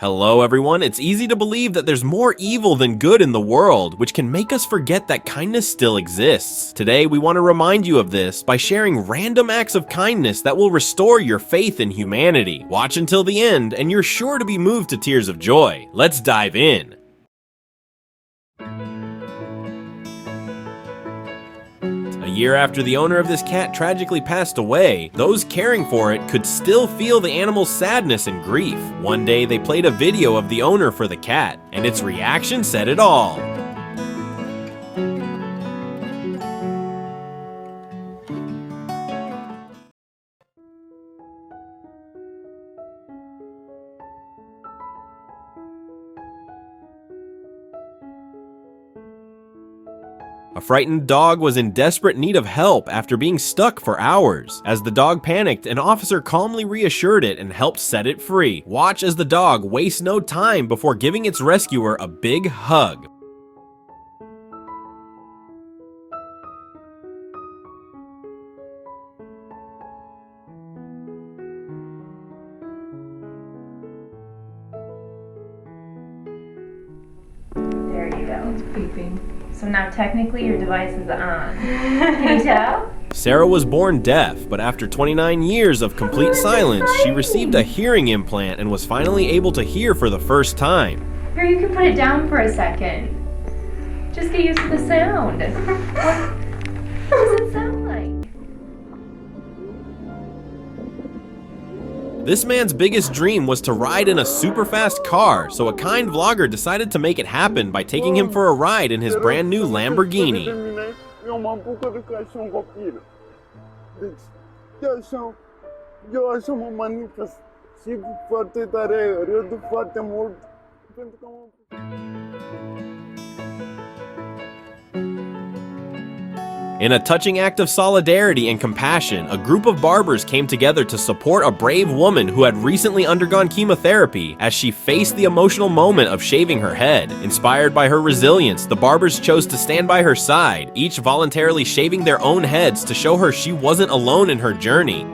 Hello everyone, it's easy to believe that there's more evil than good in the world, which can make us forget that kindness still exists. Today we want to remind you of this by sharing random acts of kindness that will restore your faith in humanity. Watch until the end and you're sure to be moved to tears of joy. Let's dive in. A year after the owner of this cat tragically passed away, those caring for it could still feel the animal's sadness and grief. One day they played a video of the owner for the cat, and its reaction said it all. A frightened dog was in desperate need of help after being stuck for hours. As the dog panicked, an officer calmly reassured it and helped set it free. Watch as the dog wastes no time before giving its rescuer a big hug. There you go. It's beeping. So now technically your device is on. Can you tell? Sarah was born deaf, but after 29 years of complete silence, she received a hearing implant and was finally able to hear for the first time. Here, you can put it down for a second. Just get used to the sound. What does it sound like? This man's biggest dream was to ride in a super fast car, so a kind vlogger decided to make it happen by taking him for a ride in his brand new Lamborghini. In a touching act of solidarity and compassion, a group of barbers came together to support a brave woman who had recently undergone chemotherapy as she faced the emotional moment of shaving her head. Inspired by her resilience, the barbers chose to stand by her side, each voluntarily shaving their own heads to show her she wasn't alone in her journey.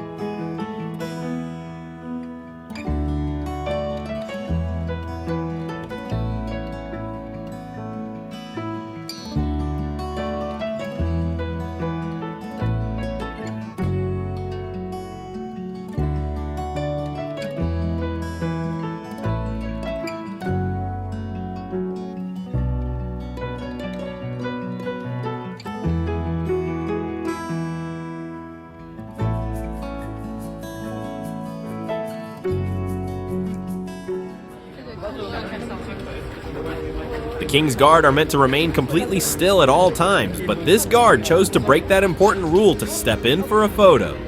The King's Guard are meant to remain completely still at all times, but this guard chose to break that important rule to step in for a photo.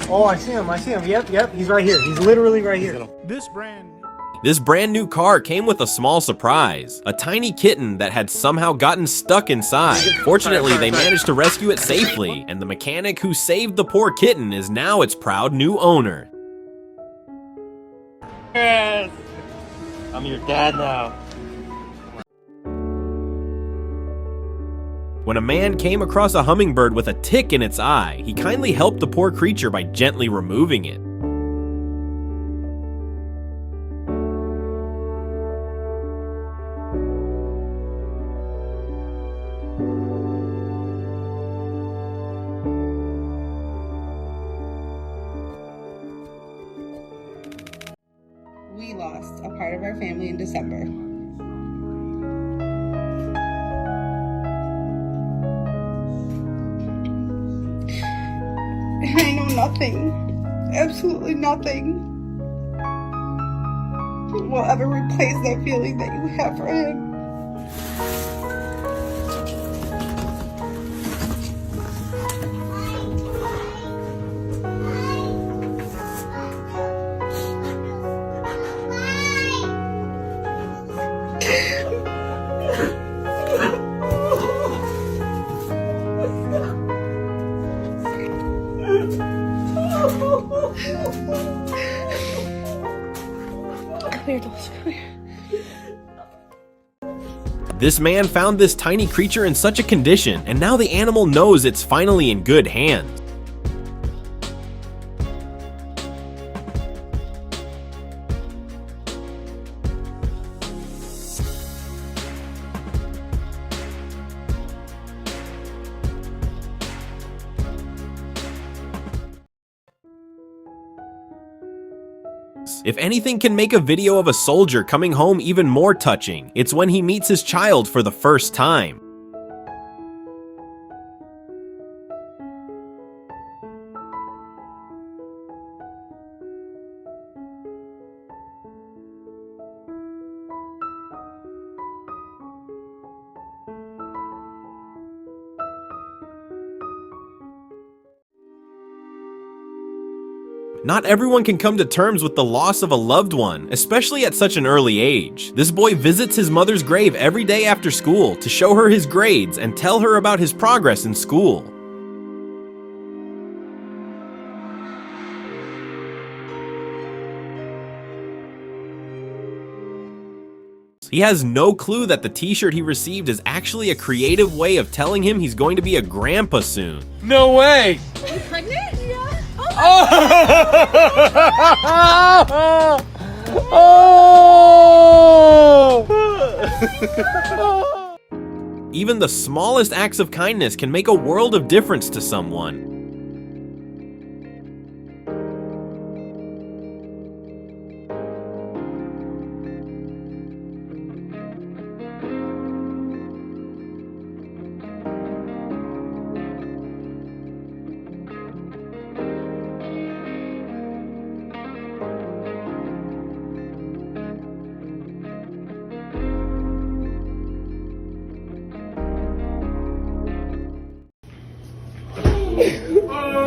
Oh, I see him. Yep, he's right here. He's literally right here. This brand new car came with a small surprise, a tiny kitten that had somehow gotten stuck inside. Fortunately, they managed to rescue it safely, and the mechanic who saved the poor kitten is now its proud new owner. Yes! I'm your dad now. When a man came across a hummingbird with a tick in its eye, he kindly helped the poor creature by gently removing it. We lost a part of our family in December. And I know nothing, absolutely nothing, will ever replace that feeling that you have for him. Come here, Dulce, come here. This man found this tiny creature in such a condition, and now the animal knows it's finally in good hands. If anything can make a video of a soldier coming home even more touching, it's when he meets his child for the first time. Not everyone can come to terms with the loss of a loved one, especially at such an early age. This boy visits his mother's grave every day after school to show her his grades and tell her about his progress in school. He has no clue that the t-shirt he received is actually a creative way of telling him he's going to be a grandpa soon. No way! Are you pregnant? Yeah. Even the smallest acts of kindness can make a world of difference to someone.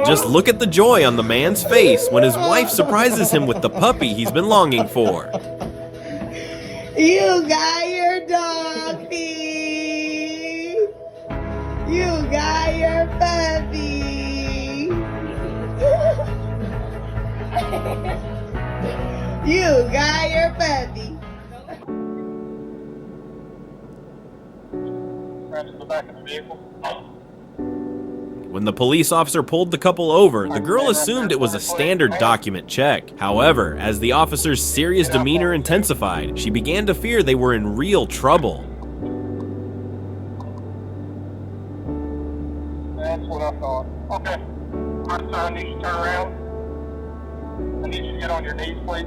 Just look at the joy on the man's face when his wife surprises him with the puppy he's been longing for. You got your dog feet. You got your puppy. You got your puppy. Right to the back of the vehicle. When the police officer pulled the couple over, the girl assumed it was a standard document check. However, as the officer's serious demeanor intensified, she began to fear they were in real trouble. That's what I thought. Okay. Alright, sir, I need you to turn around. I need you to get on your knees, please.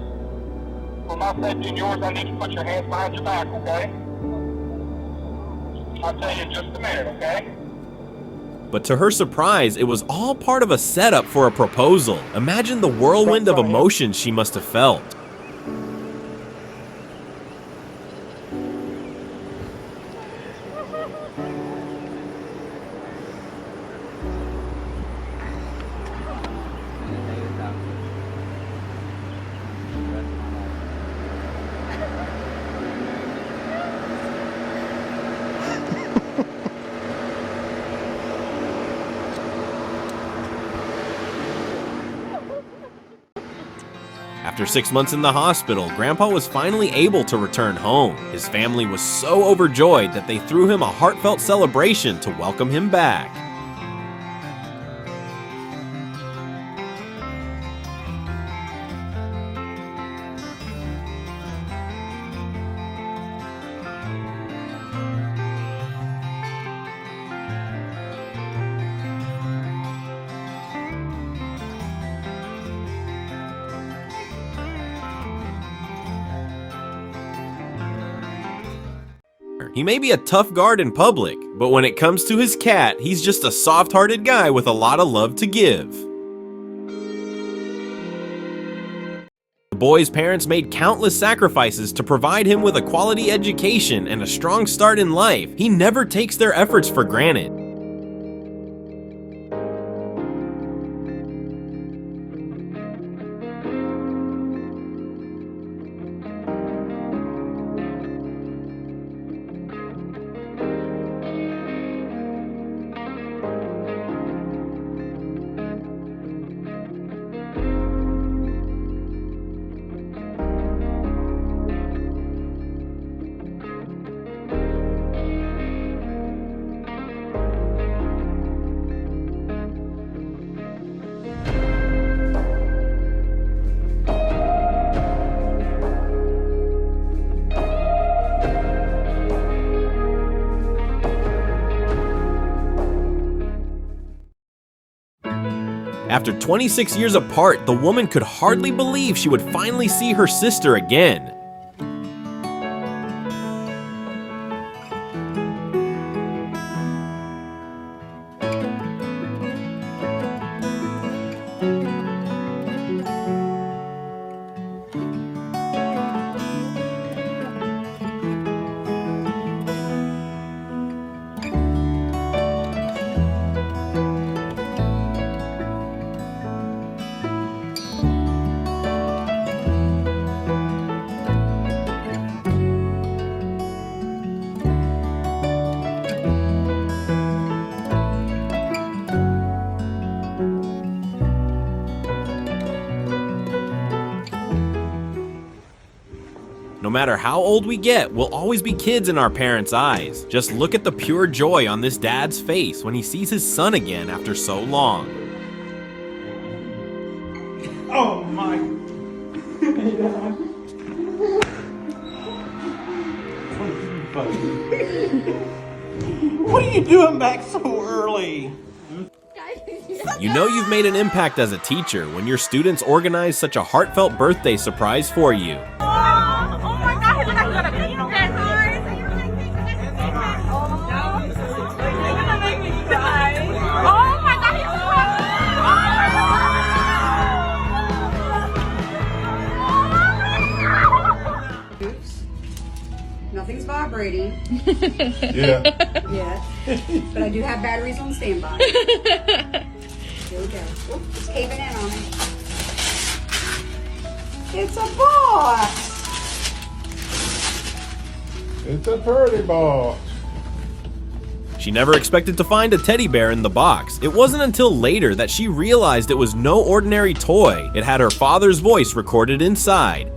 For my safety and yours, I need you to put your hands behind your back, okay? I'll tell you in just a minute, okay? But to her surprise, it was all part of a setup for a proposal. Imagine the whirlwind of emotions she must have felt. After 6 months in the hospital, Grandpa was finally able to return home. His family was so overjoyed that they threw him a heartfelt celebration to welcome him back. He may be a tough guard in public, but when it comes to his cat, he's just a soft-hearted guy with a lot of love to give. The boy's parents made countless sacrifices to provide him with a quality education and a strong start in life. He never takes their efforts for granted. After 26 years apart, the woman could hardly believe she would finally see her sister again. No matter how old we get, we'll always be kids in our parents' eyes. Just look at the pure joy on this dad's face when he sees his son again after so long. Oh my. What are you doing back so early? You know you've made an impact as a teacher when your students organize such a heartfelt birthday surprise for you. Nothing's vibrating Yeah. yet, but I do have batteries on standby. Here we go. Oop, it's caving in on it. It's a box. It's a pretty box. She never expected to find a teddy bear in the box. It wasn't until later that she realized it was no ordinary toy. It had her father's voice recorded inside.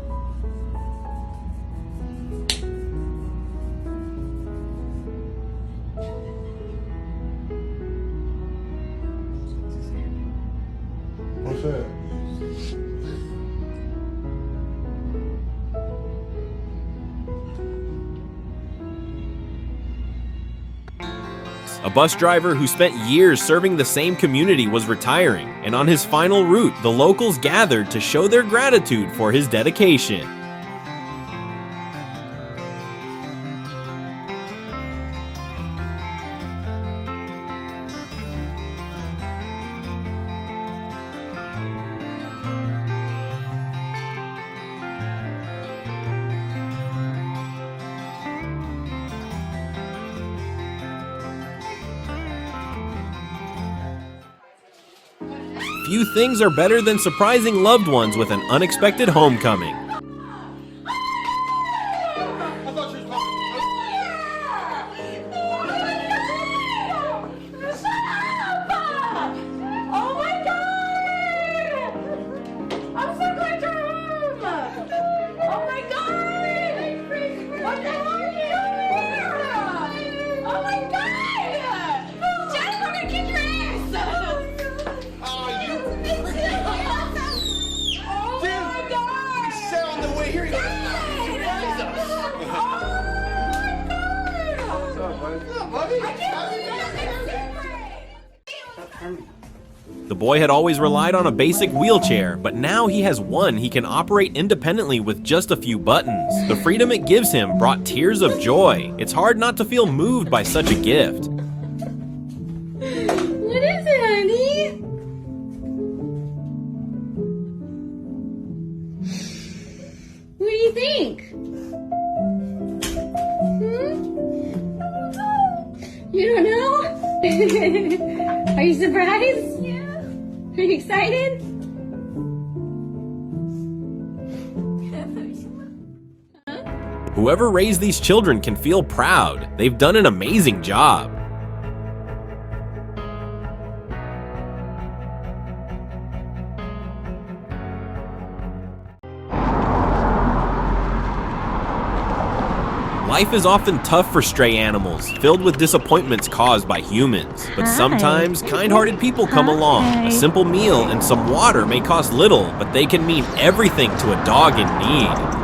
What's that? A bus driver who spent years serving the same community was retiring, and on his final route, the locals gathered to show their gratitude for his dedication. Few things are better than surprising loved ones with an unexpected homecoming. The boy had always relied on a basic wheelchair, but now he has one he can operate independently with just a few buttons. The freedom it gives him brought tears of joy. It's hard not to feel moved by such a gift. What is it, honey? What do you think? You don't know? Are you surprised? Yeah. Are you excited? Whoever raised these children can feel proud. They've done an amazing job. Life is often tough for stray animals, filled with disappointments caused by humans. But sometimes, kind-hearted people come along. A simple meal and some water may cost little, but they can mean everything to a dog in need.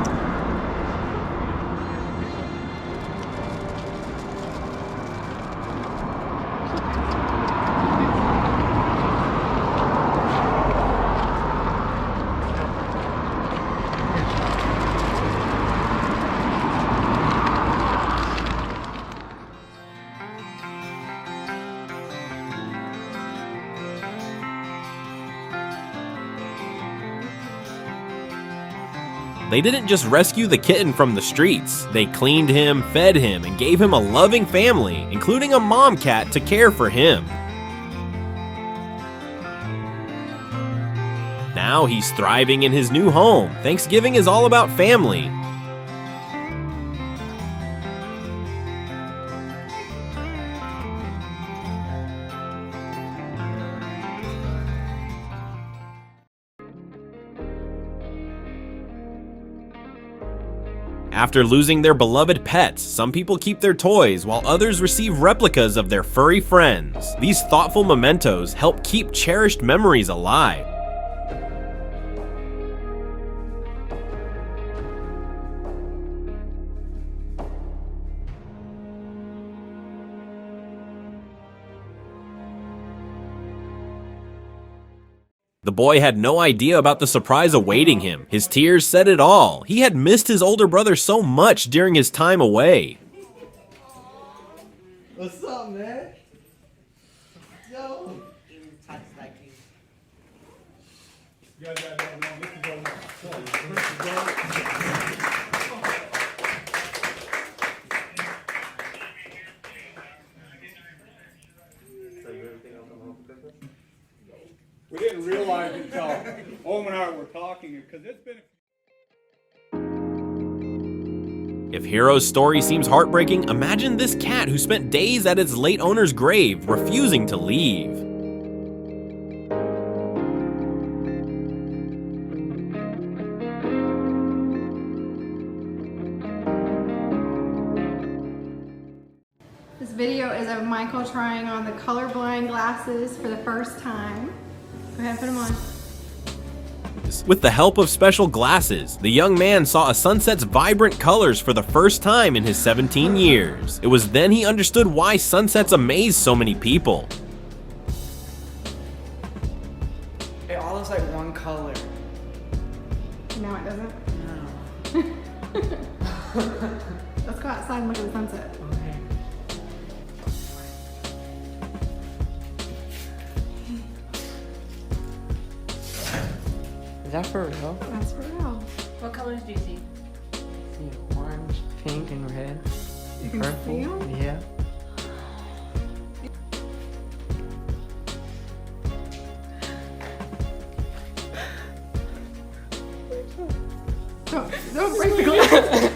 They didn't just rescue the kitten from the streets. They cleaned him, fed him, and gave him a loving family, including a mom cat to care for him. Now he's thriving in his new home. Thanksgiving is all about family. After losing their beloved pets, some people keep their toys while others receive replicas of their furry friends. These thoughtful mementos help keep cherished memories alive. The boy had no idea about the surprise awaiting him. His tears said it all. He had missed his older brother so much during his time away. What's up, man? Yo. We didn't realize it until Owen and I were talking, because it's been... If Hero's story seems heartbreaking, imagine this cat who spent days at its late owner's grave, refusing to leave. This video is of Michael trying on the colorblind glasses for the first time. Go ahead and put them on. With the help of special glasses, the young man saw a sunset's vibrant colors for the first time in his 17 years. It was then he understood why sunsets amaze so many people. It all looks like one color. No, it doesn't. No. Let's go outside and look at the sunset. Okay. Is that for real? That's for real. What colors do you see? See orange, pink, and red. You can Purple. see 'em? Yeah. Don't break the glass.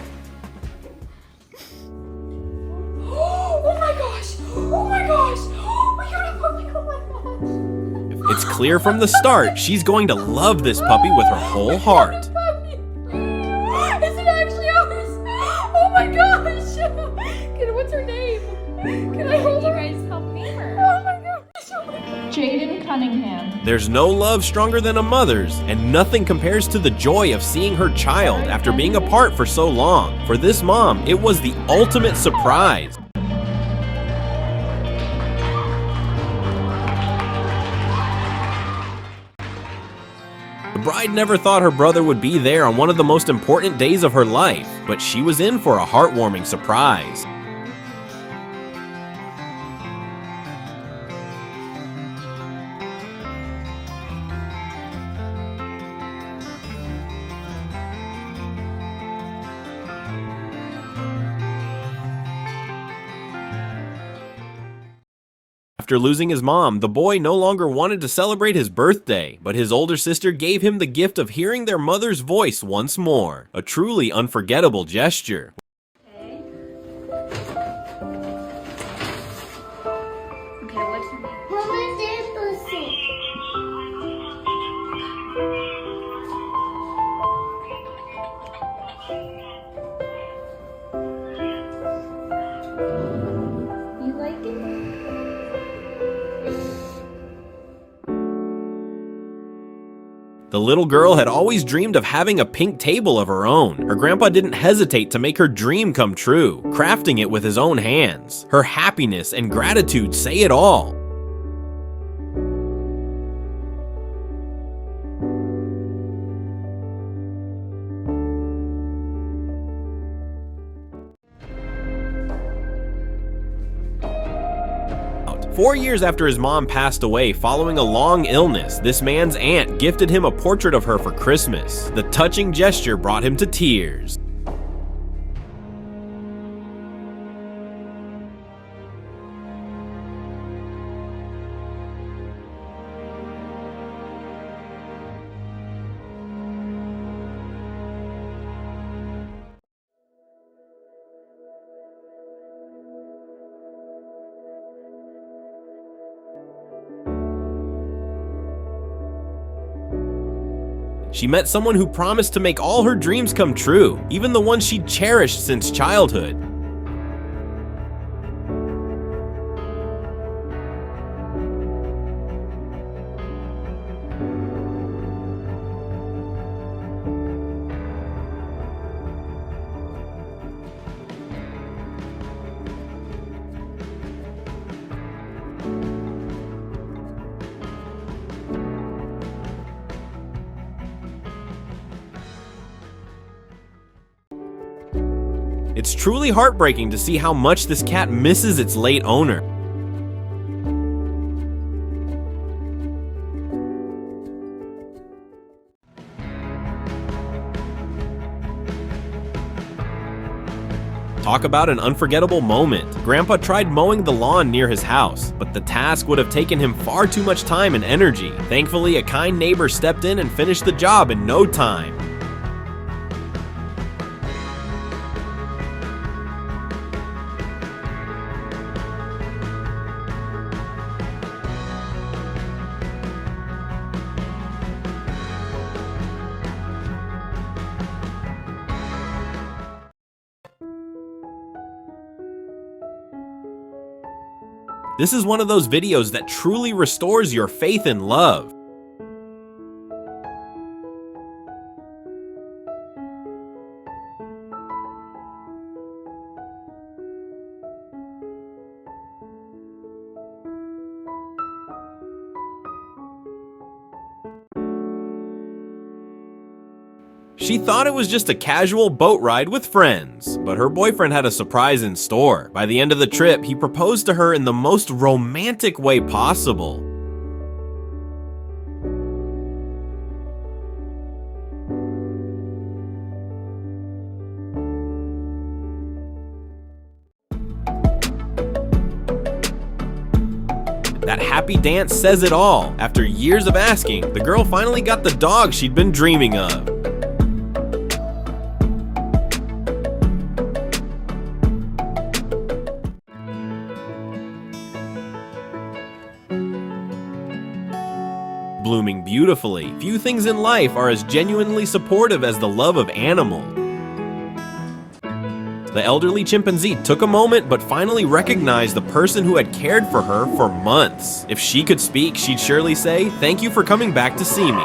Oh my gosh! Oh my gosh! We got a puppy! Oh my gosh! It's clear from the start she's going to love this puppy with her whole heart. Is it actually ours? Oh my gosh! What's her name? Can I hold her? You guys help name her. Oh my gosh! Jaden Cunningham. There's no love stronger than a mother's, and nothing compares to the joy of seeing her child after being apart for so long. For this mom, it was the ultimate surprise. The bride never thought her brother would be there on one of the most important days of her life, but she was in for a heartwarming surprise. After losing his mom, the boy no longer wanted to celebrate his birthday, but his older sister gave him the gift of hearing their mother's voice once more, a truly unforgettable gesture. Okay, what's your name? You like it? The little girl had always dreamed of having a pink table of her own. Her grandpa didn't hesitate to make her dream come true, crafting it with his own hands. Her happiness and gratitude say it all. 4 years after his mom passed away following a long illness, this man's aunt gifted him a portrait of her for Christmas. The touching gesture brought him to tears. She met someone who promised to make all her dreams come true, even the ones she'd cherished since childhood. It's truly heartbreaking to see how much this cat misses its late owner. Talk about an unforgettable moment. Grandpa tried mowing the lawn near his house, but the task would have taken him far too much time and energy. Thankfully, a kind neighbor stepped in and finished the job in no time. This is one of those videos that truly restores your faith in love. She thought it was just a casual boat ride with friends, but her boyfriend had a surprise in store. By the end of the trip, he proposed to her in the most romantic way possible. That happy dance says it all. After years of asking, the girl finally got the dog she'd been dreaming of. Blooming beautifully. Few things in life are as genuinely supportive as the love of animal. The elderly chimpanzee took a moment but finally recognized the person who had cared for her for months. If she could speak, she'd surely say, "Thank you for coming back to see me."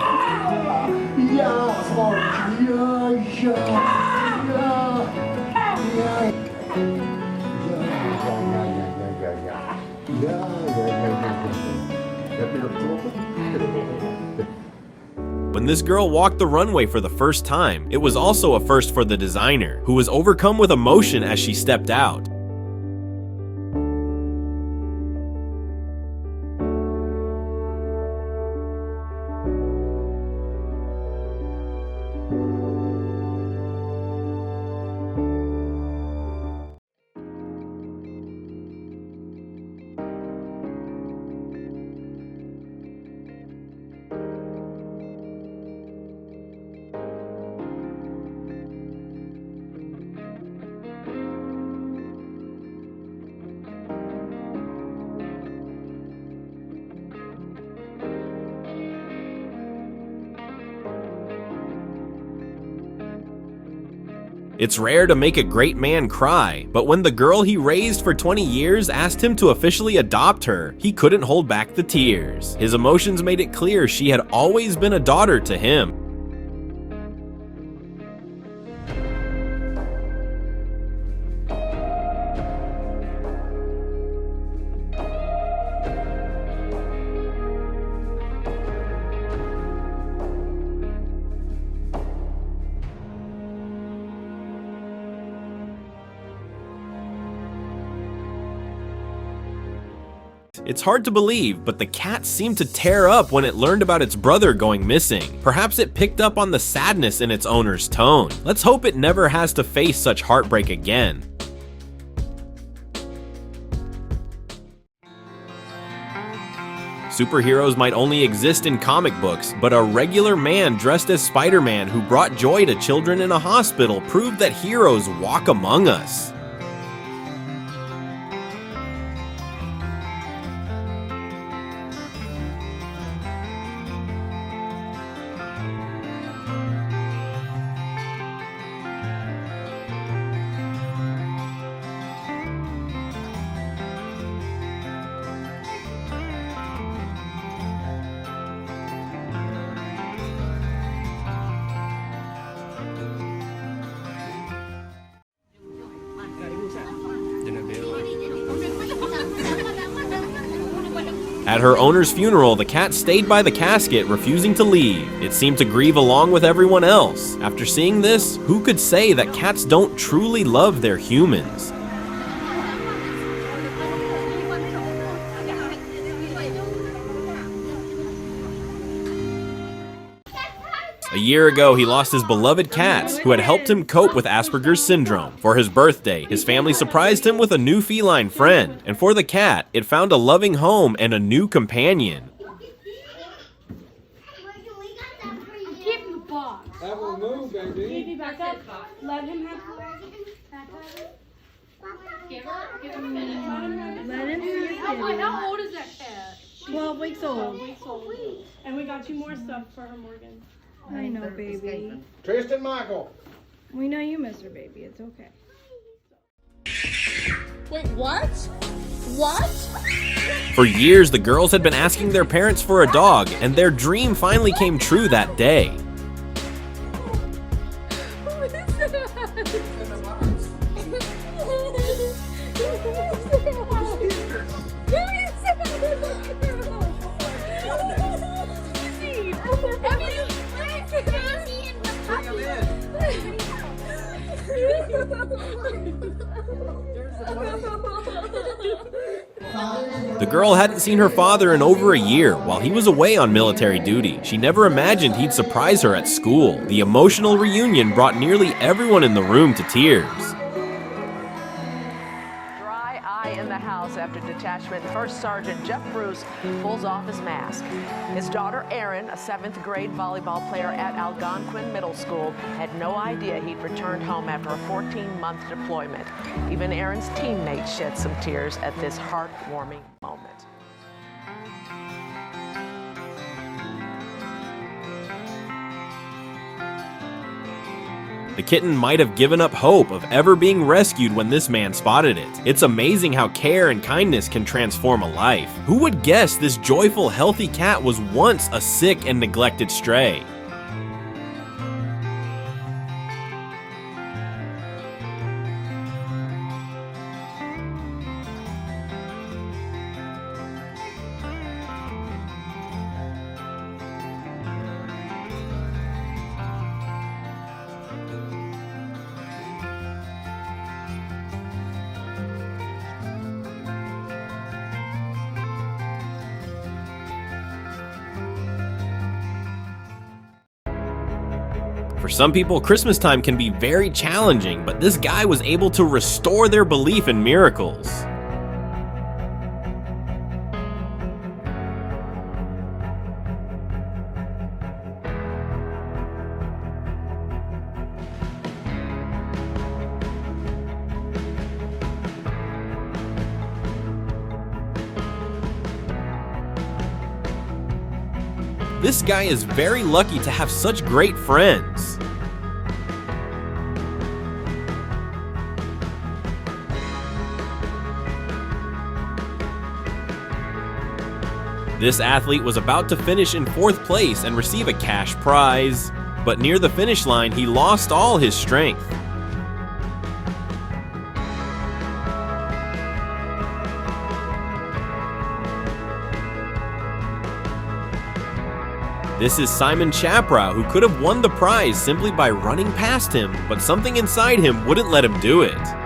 When this girl walked the runway for the first time, it was also a first for the designer, who was overcome with emotion as she stepped out. It's rare to make a great man cry, but when the girl he raised for 20 years asked him to officially adopt her, he couldn't hold back the tears. His emotions made it clear she had always been a daughter to him. It's hard to believe, but the cat seemed to tear up when it learned about its brother going missing. Perhaps it picked up on the sadness in its owner's tone. Let's hope it never has to face such heartbreak again. Superheroes might only exist in comic books, but a regular man dressed as Spider-Man who brought joy to children in a hospital proved that heroes walk among us. At her owner's funeral, the cat stayed by the casket, refusing to leave. It seemed to grieve along with everyone else. After seeing this, who could say that cats don't truly love their humans? A year ago, he lost his beloved cats, who had helped him cope with Asperger's syndrome. For his birthday, his family surprised him with a new feline friend. And for the cat, it found a loving home and a new companion. That will move, baby. Baby, back up. Let him have Let him see how old is that cat? 12 weeks old. And we got you more stuff for her, Morgan. I know, baby. Tristan Michael. We know you miss her, baby. It's okay. Wait, what? What? For years, the girls had been asking their parents for a dog, and their dream finally came true that day. The girl hadn't seen her father in over a year while he was away on military duty. She never imagined he'd surprise her at school. The emotional reunion brought nearly everyone in the room to tears. Dry eye in the house after detachment First Sergeant Jeff Bruce pulls off his mask. His daughter Erin, a 7th grade volleyball player at Algonquin Middle School, had no idea he'd returned home after a 14-month deployment. Even Erin's teammates shed some tears at this heartwarming moment. The kitten might have given up hope of ever being rescued when this man spotted it. It's amazing how care and kindness can transform a life. Who would guess this joyful, healthy cat was once a sick and neglected stray? For some people, Christmas time can be very challenging, but this guy was able to restore their belief in miracles. This guy is very lucky to have such great friends. This athlete was about to finish in 4th place and receive a cash prize, but near the finish line, he lost all his strength. This is Simon Chaprow, who could have won the prize simply by running past him, but something inside him wouldn't let him do it.